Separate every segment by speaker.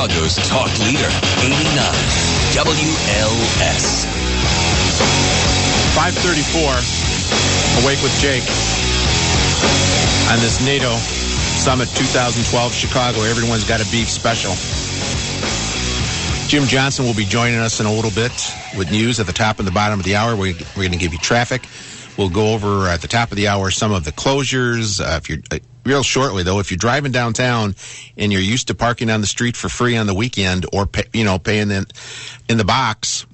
Speaker 1: Chicago's talk leader, 89 WLS.
Speaker 2: 5:34, Awake with Jake. On this NATO Summit 2012 Chicago, everyone's got a beef special. Jim Johnson will be joining us in a little bit with news at the top and the bottom of the hour. We're going to give you traffic. We'll go over at the top of the hour some of the closures. If you're real shortly, though, if you're driving downtown and you're used to parking on the street for free on the weekend or paying in the box,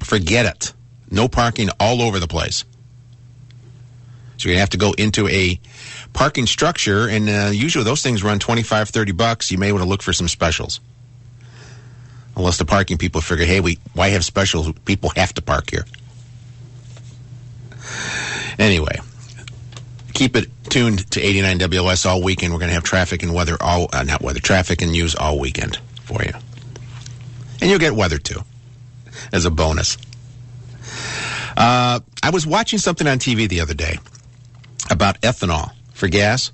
Speaker 2: forget it. No parking all over the place. So you're going to have to go into a parking structure, and usually those things run $25, $30. You may want to look for some specials. Unless the parking people figure, hey, why have specials? People have to park here. Anyway, keep it tuned to 89 WLS all weekend. We're going to have traffic and weather traffic and news all weekend for you. And you'll get weather too, as a bonus. I was watching something on TV the other day about ethanol for gas.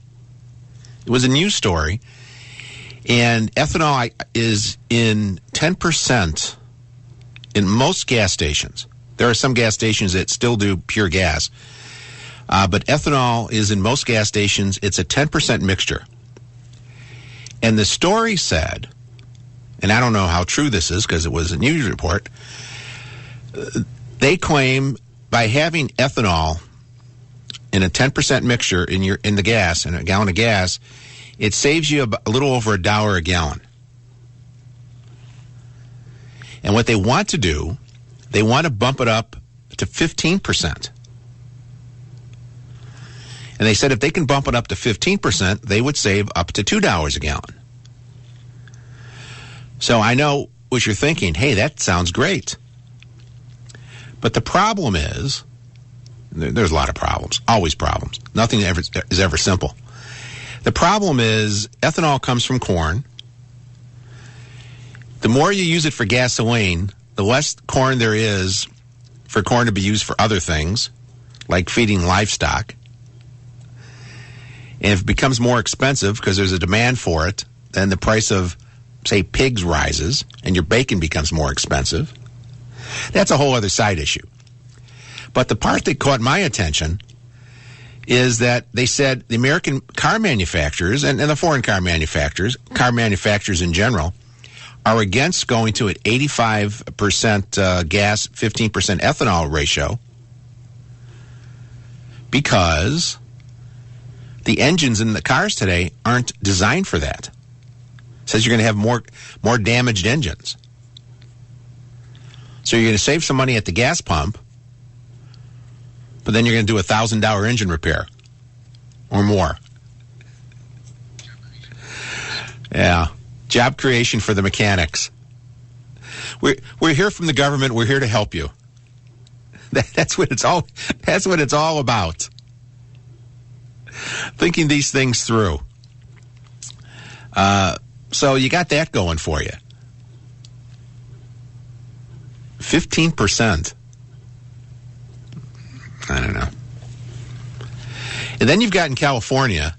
Speaker 2: It was a news story, and ethanol is in 10% in most gas stations. There are some gas stations that still do pure gas. But ethanol is in most gas stations, it's a 10% mixture. And the story said, and I don't know how true this is because it was a news report, they claim by having ethanol in a 10% mixture in the gas, in a gallon of gas, it saves you a little over $1 a gallon. And what they want to do, they want to bump it up to 15%. And they said if they can bump it up to 15%, they would save up to $2 a gallon. So I know what you're thinking, hey, that sounds great. But the problem is, there's a lot of problems, always problems. Nothing is ever simple. The problem is ethanol comes from corn. The more you use it for gasoline, the less corn there is for corn to be used for other things, like feeding livestock. And if it becomes more expensive because there's a demand for it, then the price of, say, pigs rises and your bacon becomes more expensive. That's a whole other side issue. But the part that caught my attention is that they said the American car manufacturers and the foreign car manufacturers in general, are against going to an 85% gas, 15% ethanol ratio because the engines in the cars today aren't designed for that. It says you're going to have more damaged engines. So you're going to save some money at the gas pump, but then you're going to do a $1,000 engine repair or more. Yeah. Job creation for the mechanics. We're here from the government. We're here to help you. That's what it's all. That's what it's all about. Thinking these things through. So you got that going for you. 15%. I don't know. And then you've got in California,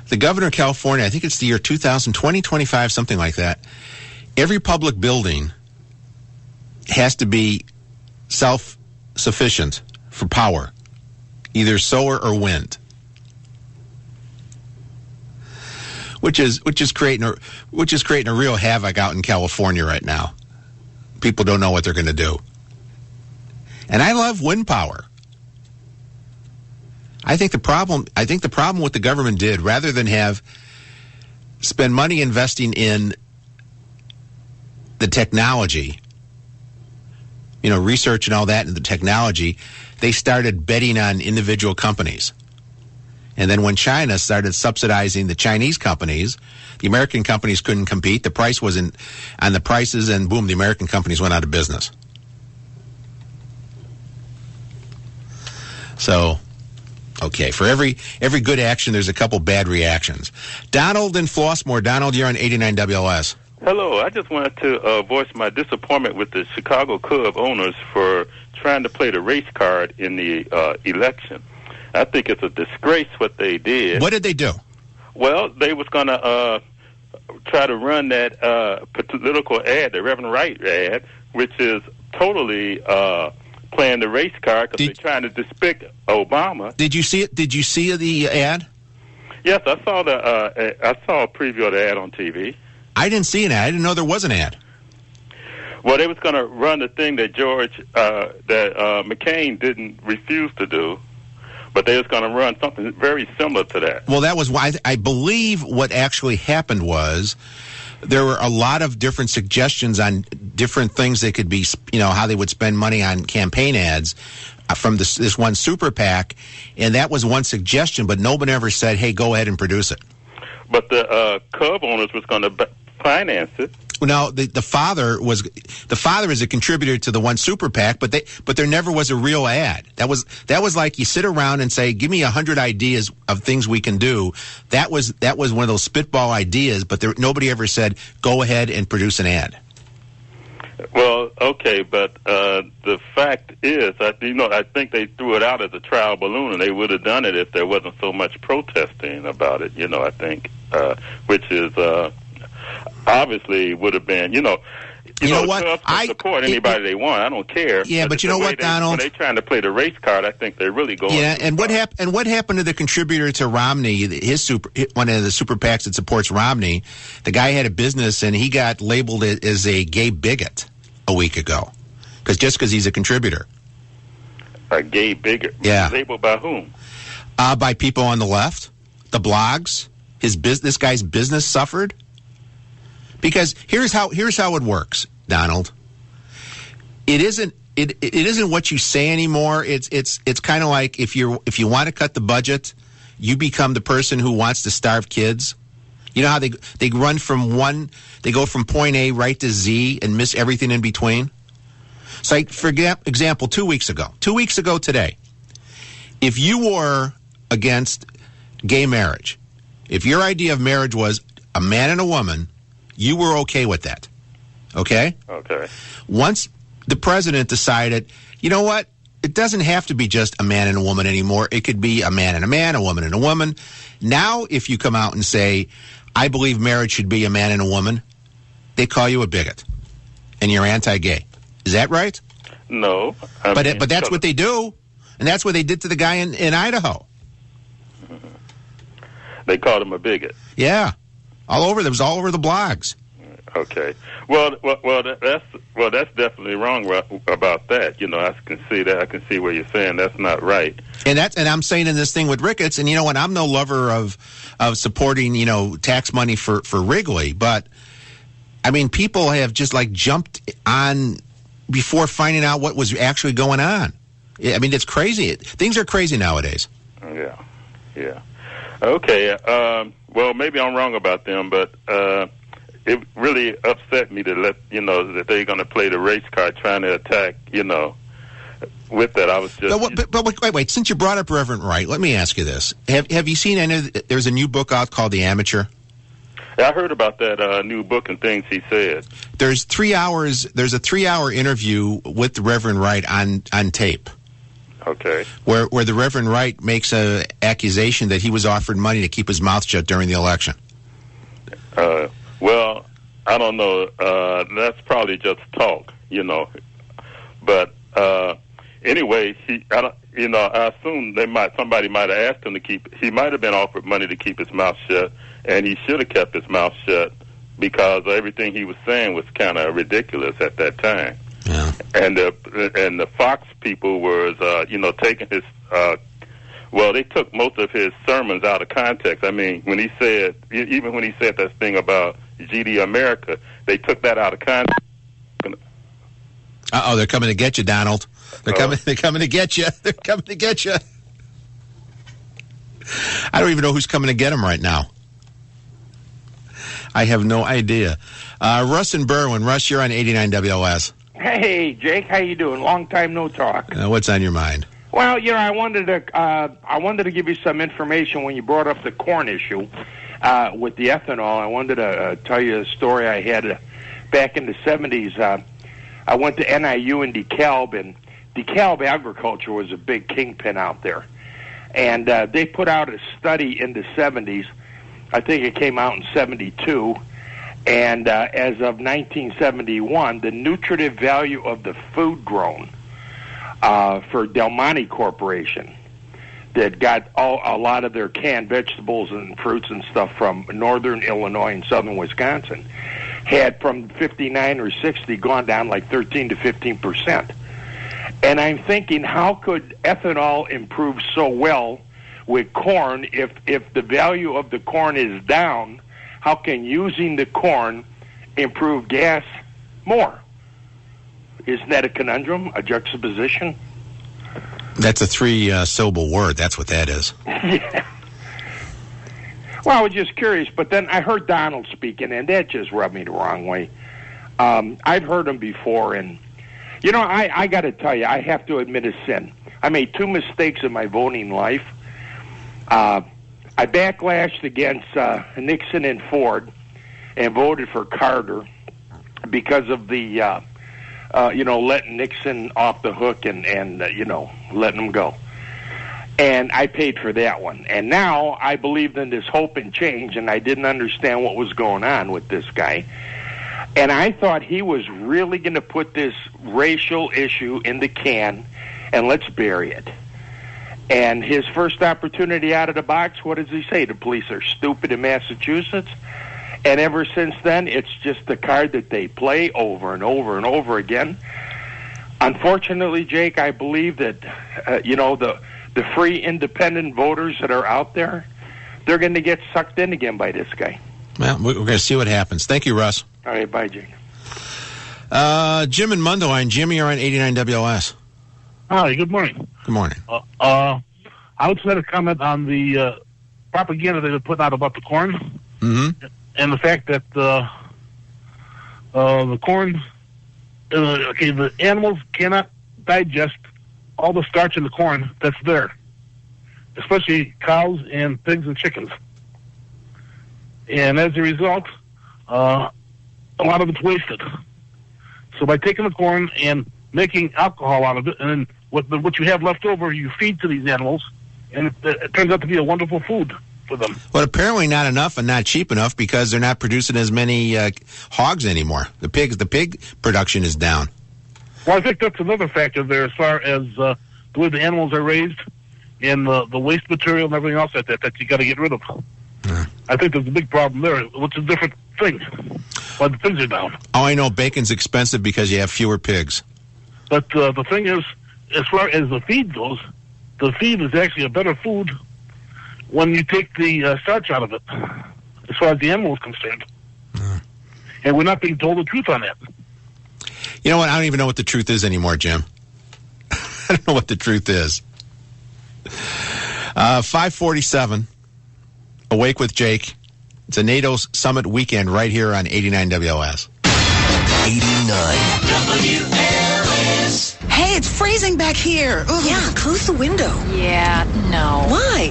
Speaker 2: the governor of California, I think it's the year 2020, 25, something like that. Every public building has to be self-sufficient for power, either solar or wind, which is creating a real havoc out in California right now. People don't know what they're going to do. And I love wind power. I think the problem what the government did, rather than spend money investing in the technology, research and all that, and the technology, they started betting on individual companies. And then when China started subsidizing the Chinese companies, the American companies couldn't compete. The price wasn't on the prices, and boom, the American companies went out of business. So, okay, for every good action, there's a couple bad reactions. Donald in Flossmoor. Donald, you're on 89 WLS.
Speaker 3: Hello. I just wanted to voice my disappointment with the Chicago Cub owners for trying to play the race card in the election. I think it's a disgrace what they did.
Speaker 2: What did they do?
Speaker 3: Well, they was going to try to run that political ad, the Reverend Wright ad, which is totally playing the race card because they're trying to depict Obama.
Speaker 2: Did you see it? Did you see the ad?
Speaker 3: Yes, I saw I saw a preview of the ad on TV.
Speaker 2: I didn't see an ad. I didn't know there was an ad.
Speaker 3: Well, they was going to run the thing that McCain didn't refuse to do, but they was going to run something very similar to that.
Speaker 2: Well, that was why I believe what actually happened was there were a lot of different suggestions on different things that could be, how they would spend money on campaign ads from this one super PAC, and that was one suggestion, but nobody ever said, hey, go ahead and produce it.
Speaker 3: But the Cub owners was going to finance it.
Speaker 2: No, the father is a contributor to the one super PAC, but there never was a real ad. That was like you sit around and say, give me 100 ideas of things we can do. That was one of those spitball ideas, but nobody ever said, go ahead and produce an ad.
Speaker 3: Well, okay, but the fact is, I think they threw it out as a trial balloon, and they would have done it if there wasn't so much protesting about it. I think, which is obviously would have been, you know what? I support anybody they want. I don't care.
Speaker 2: Yeah, but you know what, Donald?
Speaker 3: When they're trying to play the race card, I think they're really going.
Speaker 2: Yeah, and what happened to the contributor to Romney? One of the super PACs that supports Romney. The guy had a business, and he got labeled as a gay bigot a week ago, because he's a contributor.
Speaker 3: A gay bigot?
Speaker 2: Yeah.
Speaker 3: Labeled by whom?
Speaker 2: By people on the left, the blogs. This guy's business suffered. Because here's how it works, Donald. It isn't what you say anymore. It's kind of like if you want to cut the budget, you become the person who wants to starve kids. You know how they run they go from point A right to Z and miss everything in between. So, like, for example, 2 weeks ago today, if you were against gay marriage, if your idea of marriage was a man and a woman, you were okay with that, okay?
Speaker 3: Okay.
Speaker 2: Once the president decided, you know what? It doesn't have to be just a man and a woman anymore. It could be a man and a man, a woman and a woman. Now, if you come out and say, I believe marriage should be a man and a woman, they call you a bigot, and you're anti-gay. Is that right?
Speaker 3: No.
Speaker 2: But that's what they do, and that's what they did to the guy in Idaho.
Speaker 3: They called him a bigot.
Speaker 2: Yeah. All over the blogs.
Speaker 3: Okay. Well, that's definitely wrong about that. I can see that. I can see where you're saying that's not right.
Speaker 2: And I'm saying in this thing with Ricketts, and what? I'm no lover of supporting tax money for Wrigley, but I mean, people have just like jumped on before finding out what was actually going on. I mean, it's crazy. Things are crazy nowadays.
Speaker 3: Yeah. Okay. Well, maybe I'm wrong about them, but it really upset me to let that they're going to play the race card, trying to attack. With that, I was just.
Speaker 2: But wait. Since you brought up Reverend Wright, let me ask you this: Have you seen any? There's a new book out called The Amateur.
Speaker 3: I heard about that new book and things he said.
Speaker 2: There's 3 hours. There's a 3-hour interview with the Reverend Wright on tape.
Speaker 3: Okay.
Speaker 2: Where the Reverend Wright makes an accusation that he was offered money to keep his mouth shut during the election.
Speaker 3: Well, I don't know. That's probably just talk, But anyway, I assume somebody might have asked him to keep. He might have been offered money to keep his mouth shut, and he should have kept his mouth shut because everything he was saying was kind of ridiculous at that time.
Speaker 2: Yeah.
Speaker 3: And the Fox people was, taking his. They took most of his sermons out of context. I mean, when he said that thing about GD America, they took that out of context.
Speaker 2: They're coming to get you, Donald. They're coming to get you. They're coming to get you. I don't even know who's coming to get him right now. I have no idea. Russ and Berwyn. Russ, you're on 89 WLS.
Speaker 4: Hey, Jake, how you doing? Long time no talk.
Speaker 2: What's on your mind?
Speaker 4: Well, I wanted to give you some information when you brought up the corn issue with the ethanol. I wanted to tell you a story I had back in the 70s. I went to NIU in DeKalb, and DeKalb agriculture was a big kingpin out there. And they put out a study in the 70s. I think it came out in 72. And as of 1971, the nutritive value of the food grown for Del Monte Corporation, that got a lot of their canned vegetables and fruits and stuff from northern Illinois and southern Wisconsin, had from 59 or 60 gone down like 13 to 15%. And I'm thinking, how could ethanol improve so well with corn if the value of the corn is down? How can using the corn improve gas more? Isn't that a conundrum, a juxtaposition?
Speaker 2: That's a three-syllable word. That's what that is.
Speaker 4: Yeah. Well, I was just curious, but then I heard Donald speaking, and that just rubbed me the wrong way. I've heard him before, and, you know, I got to tell you, I have to admit a sin. I made two mistakes in my voting life. I backlashed against Nixon and Ford and voted for Carter because of the, letting Nixon off the hook and letting him go. And I paid for that one. And now I believed in this hope and change, and I didn't understand what was going on with this guy. And I thought he was really going to put this racial issue in the can, and let's bury it. And his first opportunity out of the box, what does he say? The police are stupid in Massachusetts. And ever since then, it's just the card that they play over and over and over again. Unfortunately, Jake, I believe that, the free independent voters that are out there, they're going to get sucked in again by this guy.
Speaker 2: Well, we're going to see what happens. Thank you, Russ.
Speaker 4: All right, bye, Jake.
Speaker 2: Jim in Mundelein. Jimmy, you're on 89 WLS.
Speaker 5: Hi, good morning.
Speaker 2: Good morning.
Speaker 5: I would just like to comment on the propaganda they were putting out about the corn, and the fact that the corn, the animals cannot digest all the starch in the corn that's there, especially cows and pigs and chickens. And as a result, a lot of it's wasted. So by taking the corn and making alcohol out of it, and then what you have left over, you feed to these animals, and it turns out to be a wonderful food for them.
Speaker 2: But apparently not enough and not cheap enough because they're not producing as many hogs anymore. The pig production is down.
Speaker 5: Well, I think that's another factor there as far as the way the animals are raised and the waste material and everything else that you got to get rid of. I think there's a big problem there. It's a different thing. Why the pigs are down.
Speaker 2: Oh, I know. Bacon's expensive because you have fewer pigs.
Speaker 5: But the thing is, as far as the feed goes, the feed is actually a better food when you take the starch out of it, as far as the animal is concerned. And we're not being told the truth on that.
Speaker 2: You know what? I don't even know what the truth is anymore, Jim. I don't know what the truth is. 547, Awake with Jake. It's a NATO Summit weekend right here on 89 WLS.
Speaker 1: 89 WLS.
Speaker 6: Hey, it's freezing back here. Ugh.
Speaker 7: Yeah, close the window.
Speaker 6: Yeah, no.
Speaker 7: Why?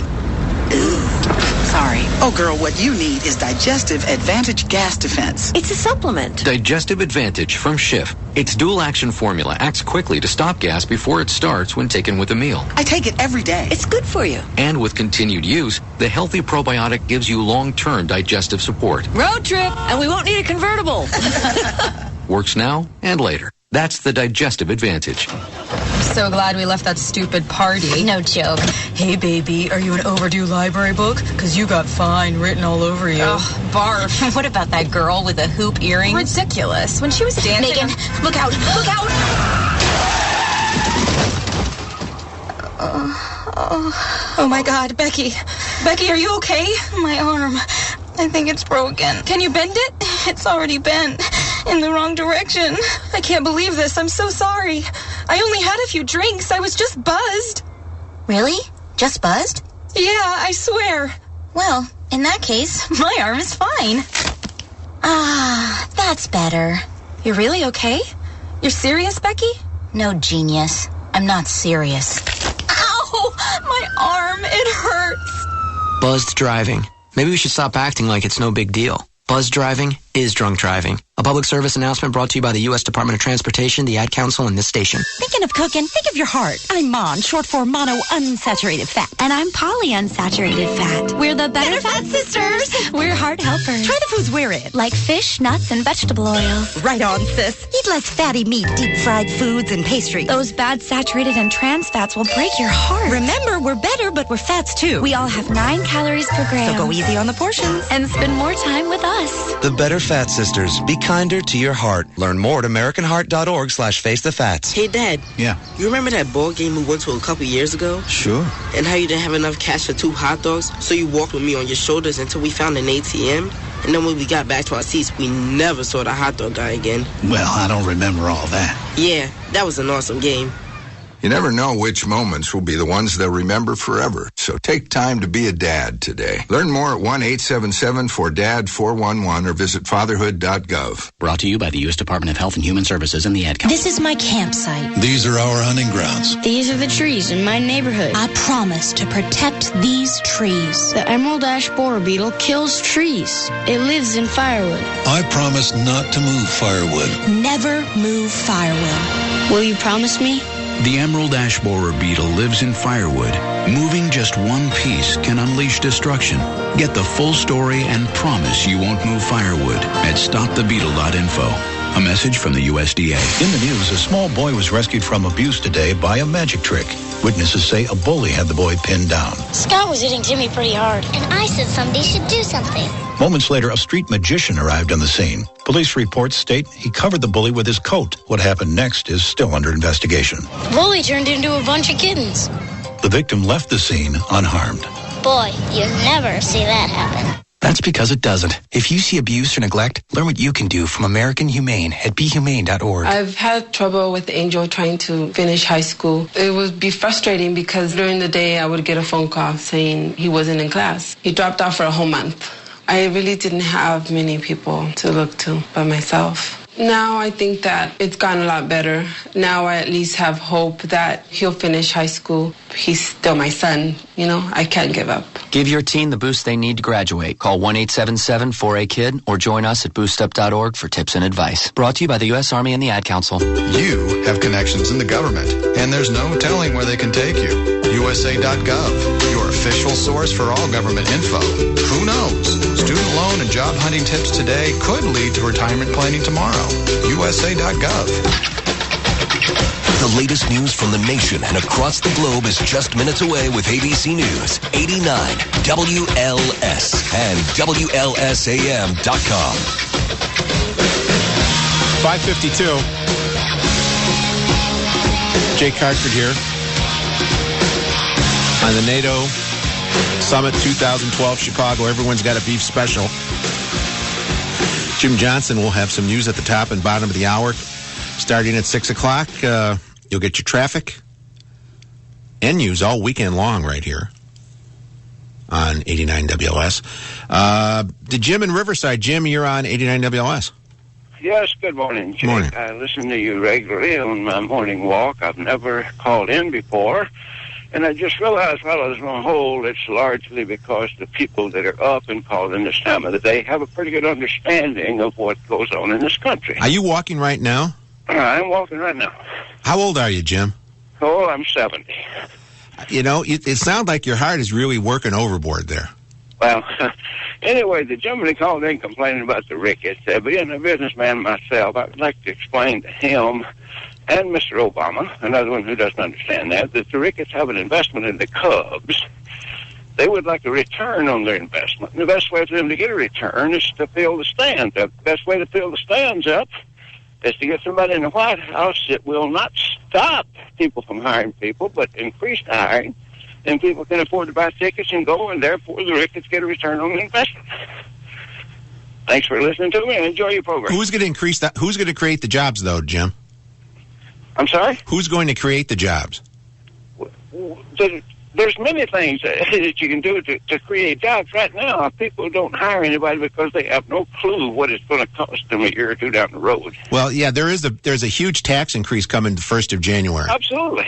Speaker 6: Sorry.
Speaker 7: Oh, girl, what you need is Digestive Advantage Gas Defense. It's a supplement.
Speaker 8: Digestive Advantage from Schiff. Its dual-action formula acts quickly to stop gas before it starts when taken with a meal.
Speaker 7: I take it every day.
Speaker 6: It's good for you.
Speaker 8: And with continued use, the healthy probiotic gives you long-term digestive support.
Speaker 6: Road trip, and we won't need a convertible.
Speaker 8: Works now and later. That's the Digestive Advantage.
Speaker 9: So glad we left that stupid party.
Speaker 10: No joke.
Speaker 9: Hey, baby, are you an overdue library book? Because you got fine written all over you.
Speaker 10: Ugh, barf.
Speaker 6: What about that girl with the hoop earrings?
Speaker 9: Ridiculous. When she was dancing...
Speaker 6: Megan, look out! Look out!
Speaker 9: Oh, my God, Becky. Becky, are you okay?
Speaker 10: My arm. I think it's broken.
Speaker 9: Can you bend it?
Speaker 10: It's already bent in the wrong direction.
Speaker 9: I can't believe this. I'm so sorry. I only had a few drinks. I was just buzzed.
Speaker 10: Really? Just buzzed?
Speaker 9: Yeah, I swear.
Speaker 10: Well, in that case, my arm is fine. Ah, that's better.
Speaker 9: You're really okay? You're serious, Becky?
Speaker 10: No, genius. I'm not serious.
Speaker 9: Ow! My arm, it hurts.
Speaker 11: Buzzed driving. Maybe we should stop acting like it's no big deal. Buzz driving is is drunk driving. A public service announcement brought to you by the U.S. Department of Transportation, the Ad Council, and this station.
Speaker 12: Thinking of cooking, think of your heart. I'm Mon, short for mono unsaturated fat.
Speaker 13: And I'm polyunsaturated fat.
Speaker 12: We're the Better Fat Sisters.
Speaker 13: We're heart helpers.
Speaker 12: Try the foods we're in.
Speaker 13: Like fish, nuts, and vegetable oils.
Speaker 12: Right on, sis. Eat less fatty meat, deep-fried foods, and pastries.
Speaker 13: Those bad saturated and trans fats will break your heart.
Speaker 12: Remember, we're better, but we're fats too.
Speaker 13: We all have 9 calories per gram.
Speaker 12: So go easy on the portions.
Speaker 13: And spend more time with us.
Speaker 14: The Better Fat Sisters. Be kinder to your heart. Learn more at AmericanHeart.org/FaceTheFats.
Speaker 15: Hey, Dad.
Speaker 2: Yeah.
Speaker 15: You remember that ball game we went to a couple years ago?
Speaker 2: Sure.
Speaker 15: And how you didn't have enough cash for 2 hot dogs, so you walked with me on your shoulders until we found an ATM? And then when we got back to our seats, we never saw the hot dog guy again.
Speaker 16: Well, I don't remember all that.
Speaker 15: Yeah, that was an awesome game.
Speaker 17: You never know which moments will be the ones they'll remember forever. So take time to be a dad today. Learn more at 1-877-4DAD-411 or visit fatherhood.gov.
Speaker 18: Brought to you by the U.S. Department of Health and Human Services and the Ad Council.
Speaker 12: This is my campsite.
Speaker 16: These are our hunting grounds.
Speaker 19: These are the trees in my neighborhood.
Speaker 12: I promise to protect these trees.
Speaker 19: The emerald ash borer beetle kills trees. It lives in firewood.
Speaker 16: I promise not to move firewood.
Speaker 12: Never move firewood.
Speaker 19: Will you promise me?
Speaker 20: The emerald ash borer beetle lives in firewood. Moving just one piece can unleash destruction. Get the full story and promise you won't move firewood at stopthebeetle.info. A message from the USDA.
Speaker 16: In the news, a small boy was rescued from abuse today by a magic trick. Witnesses say a bully had the boy pinned down.
Speaker 21: Scott was hitting Jimmy pretty hard. And I said somebody should do something.
Speaker 16: Moments later, a street magician arrived on the scene. Police reports state he covered the bully with his coat. What happened next is still under investigation.
Speaker 21: The bully turned into a bunch of kittens.
Speaker 16: The victim left the scene unharmed.
Speaker 21: Boy, you never see that happen.
Speaker 11: That's because it doesn't. If you see abuse or neglect, learn what you can do from American Humane at BeHumane.org.
Speaker 22: I've had trouble with Angel trying to finish high school. It would be frustrating because during the day I would get a phone call saying he wasn't in class. He dropped out for a whole month. I really didn't have many people to look to but myself. Now I think that it's gotten a lot better. Now I at least have hope that he'll finish high school. He's still my son, you know, I can't give up.
Speaker 11: Give your teen the boost they need to graduate. Call 1-877-4A-KID or join us at boostup.org for tips and advice. Brought to you by the U.S. Army and the Ad Council.
Speaker 23: You have connections in the government, and there's no telling where they can take you. USA.gov, your official source for all government info. Who knows? Student loan and job hunting tips today could lead to retirement planning tomorrow. USA.gov.
Speaker 1: The latest news from the nation and across the globe is just minutes away with ABC News, 89 WLS and WLSAM.com.
Speaker 2: 5:52. Jake Hartford here on the NATO Summit 2012 Chicago. Everyone's got a beef special. Jim Johnson will have some news at the top and bottom of the hour. Starting at 6 o'clock, you'll get your traffic and news all weekend long right here on 89 WLS. The Jim in Riverside. Jim, you're on 89 WLS.
Speaker 24: Yes, good morning, Jake.
Speaker 2: Morning.
Speaker 24: I listen to you regularly on my morning walk. I've never called in before. And I just realized while I was on hold, it's largely because the people that are up and calling this time of the day have a pretty good understanding of what goes on in this country.
Speaker 2: Are you walking right now?
Speaker 24: I'm walking right now.
Speaker 2: How old are you, Jim?
Speaker 24: Oh, I'm 70.
Speaker 2: You know, it sounds like your heart is really working overboard there.
Speaker 24: Well, anyway, the gentleman called in complaining about the rickets. Being a businessman myself, I would like to explain to him and Mr. Obama, another one who doesn't understand that the rickets have an investment in the Cubs. They would like a return on their investment. And the best way for them to get a return is to fill the stands up. The best way to fill the stands up is to get somebody in the White House that will not stop people from hiring people, but increase hiring. And people can afford to buy tickets and go, and therefore the rickets get a return on the investment. Thanks for listening to me, and enjoy your program.
Speaker 2: Who's going to increase that? Who's going to create the jobs, though, Jim?
Speaker 24: I'm sorry?
Speaker 2: Who's going to create the jobs?
Speaker 24: There's many things that you can do to create jobs. Right now, people don't hire anybody because they have no clue what it's going to cost them a year or two down the road.
Speaker 2: Well, yeah, there's a huge tax increase coming the 1st of January.
Speaker 24: Absolutely.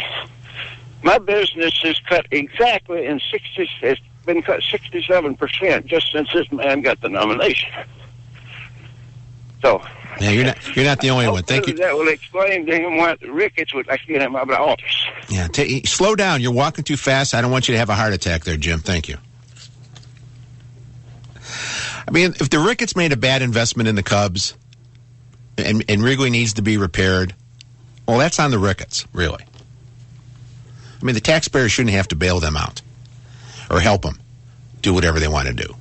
Speaker 24: My business is cut exactly in it's been cut 67% just since this man got the nomination. So
Speaker 2: Yeah, you're not the only one. Thank you.
Speaker 24: That will explain to him what the rickets would like to get him out of the office.
Speaker 2: Yeah, slow down. You're walking too fast. I don't want you to have a heart attack there, Jim. Thank you. I mean, if the rickets made a bad investment in the Cubs and Wrigley needs to be repaired, well, that's on the rickets, really. I mean, the taxpayers shouldn't have to bail them out or help them do whatever they want to do.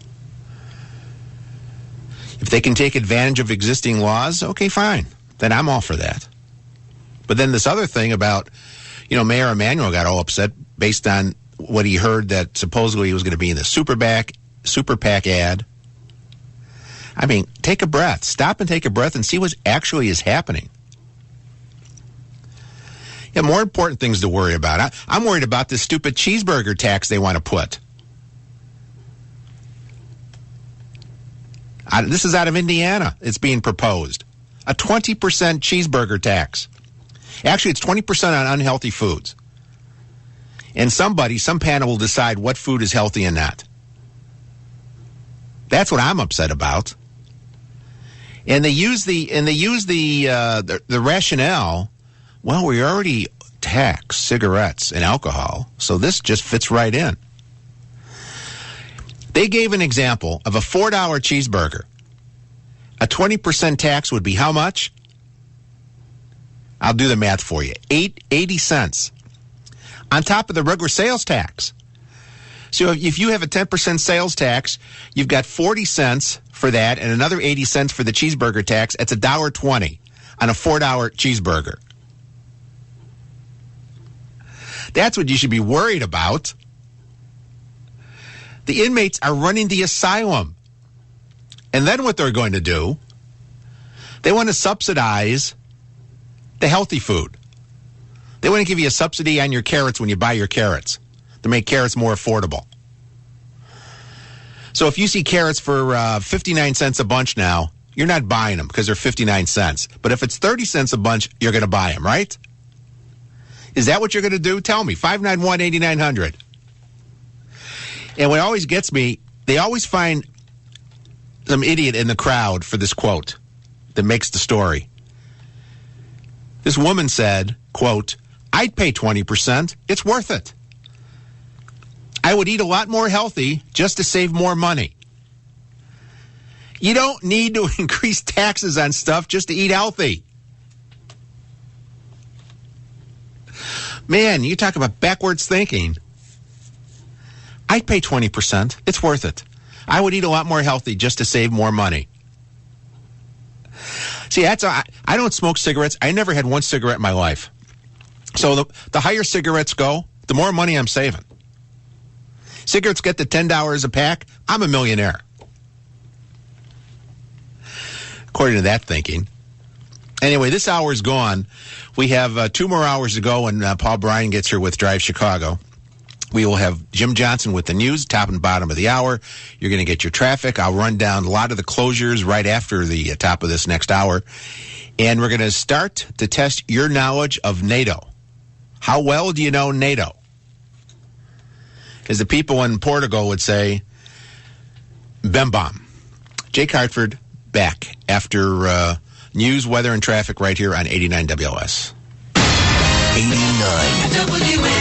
Speaker 2: If they can take advantage of existing laws, okay, fine. Then I'm all for that. But then this other thing about, Mayor Emanuel got all upset based on what he heard that supposedly he was going to be in the Super PAC ad. I mean, take a breath. Stop and take a breath and see what actually is happening. Yeah, more important things to worry about. I'm worried about this stupid cheeseburger tax they want to put. This is out of Indiana. It's being proposed. A 20% cheeseburger tax. Actually, it's 20% on unhealthy foods. And some panel will decide what food is healthy and not. That's what I'm upset about. And they use the rationale. Well, we already tax cigarettes and alcohol, so this just fits right in. They gave an example of a $4 cheeseburger. A 20% tax would be how much? I'll do the math for you. 80 cents. On top of the regular sales tax. So if you have a 10% sales tax, you've got 40 cents for that and another 80 cents for the cheeseburger tax. It's $1.20 on a $4 cheeseburger. That's what you should be worried about. The inmates are running the asylum. And then what they're going to do, they want to subsidize the healthy food. They want to give you a subsidy on your carrots when you buy your carrots to make carrots more affordable. So if you see carrots for 59 cents a bunch now, you're not buying them because they're 59 cents. But if it's 30 cents a bunch, you're going to buy them, right? Is that what you're going to do? Tell me. 591-8900. And what always gets me, they always find some idiot in the crowd for this quote that makes the story. This woman said, quote, I'd pay 20%. It's worth it. I would eat a lot more healthy just to save more money. You don't need to increase taxes on stuff just to eat healthy. Man, you talk about backwards thinking. I'd pay 20%. It's worth it. I would eat a lot more healthy just to save more money. See, I don't smoke cigarettes. I never had one cigarette in my life. So the higher cigarettes go, the more money I'm saving. Cigarettes get to $10 a pack, I'm a millionaire. According to that thinking. Anyway, this hour is gone. We have 2 more hours to go when Paul Bryan gets here with Drive Chicago. We will have Jim Johnson with the news, top and bottom of the hour. You're going to get your traffic. I'll run down a lot of the closures right after the top of this next hour. And we're going to start to test your knowledge of NATO. How well do you know NATO? As the people in Portugal would say, Bem bom. Jake Hartford back after news, weather, and traffic right here on 89 WLS.
Speaker 1: 89.